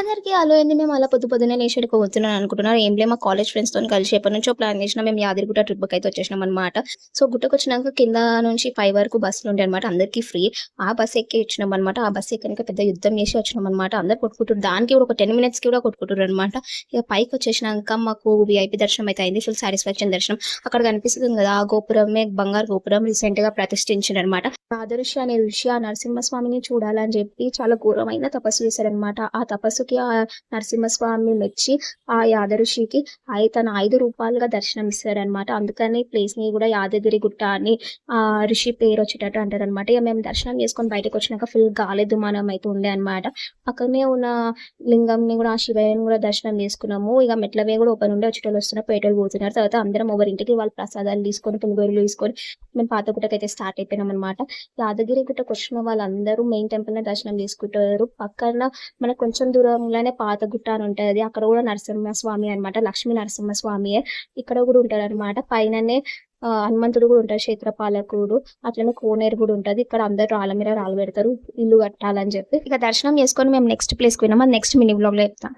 అందరికీ హలో అండి. మేము అలా పొద్దున్నే లేచి ఎక్కడికోబోతున్నాను అనుకుంటున్నారు. ఏం లేదు మా కాలేజ్ ఫ్రెండ్స్‌తోని కలిసి ఎప్పటినుంచో ప్లాన్ చేసినాం. మేము యాదగిరిగుట్ట ట్రిప్‌కైతే వచ్చేసినామనమాట. సో, గుట్టకొచ్చినాక కింద నుంచి 5 వరకు బస్సులుంటాయనమాట. అందరికీ ఫ్రీ. ఆ బస్ ఎక్కి వచ్చినామనమాట. ఆ బస్ ఎక్కినాక పెద్ద యుద్ధం చేసి వచ్చినామనమాట. అందరూ కొట్టుకుంటుర్రు. దానికి కూడా ఒక 10 మినిట్స్‌కి కూడా కొట్టుకుంటుర్రనమాట. ఇక పైకొచ్చేసినాక మాకు వీఐపీ దర్శనం అయితే అయింది. ఫుల్ సాటిస్ఫాక్షన్ దర్శనం. అక్కడ కనిపిస్తుంది కదా! ఆ గోపురమే బంగారు గోపురం రీసెంట్‌గా ప్రతిష్ఠించారనమాట. ఆదర్శి అనే ఋషి ఆ నరసింహస్వామిని చూడాలని చెప్పి చాలా ఘోరమైన తపస్సు చేశారనమాట. ఆ తపస్సుకి ఆ నరసింహస్వామి మెచ్చి ఆ యాదఋషికి తన 5 రూపాలుగా దర్శనం ఇస్తారనమాట. అందుకని ప్లేస్‌ని కూడా యాదగిరి గుట్ట అని ఋషి పేరు వచ్చేటట్టు అంటారనమాట. ఇక మేము దర్శనం చేసుకొని బయటకొచ్చినాక ఫుల్ గాలి దుమారం అయితే ఉండే అనమాట. పక్కనే ఉన్న లింగంని కూడా ఆ శివయ్యని కూడా దర్శనం చేసుకున్నాము. ఇక మెట్ల వే కూడా ఓపెన్ ఉండే వచ్చేటోళ్ళు వస్తున్నారు, పోయేటోళ్ళు పోతున్నారు. తర్వాత అందరం ఎవరింటికి వాళ్ళు ప్రసాదాలు తీసుకొని పులిగోరలు తీసుకొని మేము పాతగుట్టకైతే స్టార్ట్ అయిపోయినాం అనమాట. యాదగిరి గుట్టకొచ్చిన వాళ్ళందరూ మెయిన్ టెంపుల్‌నే దర్శనం చేసుకుంటారు. పక్కన మనకు కొంచెం దూరంలోనే పాతగుట్ట అని ఉంటది. అక్కడ కూడా నరసింహస్వామి అనమాట. లక్ష్మీ నరసింహస్వామియే. ఇక్కడ కూడా ఉంటాడనమాట. పైననే హనుమంతుడు కూడా ఉంటాడు, క్షేత్రపాలకుడు. అట్లనే కోనేరు కూడా ఉంటది. ఇక్కడ అందరూ రాళ్ళ మీద రాళ్ళు పెడతారు ఇల్లు కట్టాలని చెప్పి. ఇక దర్శనం చేసుకొని మేము నెక్స్ట్ ప్లేస్‌కి పోయినాం. అది నెక్స్ట్ మినీ వ్లాగ్‌లో చెప్తా.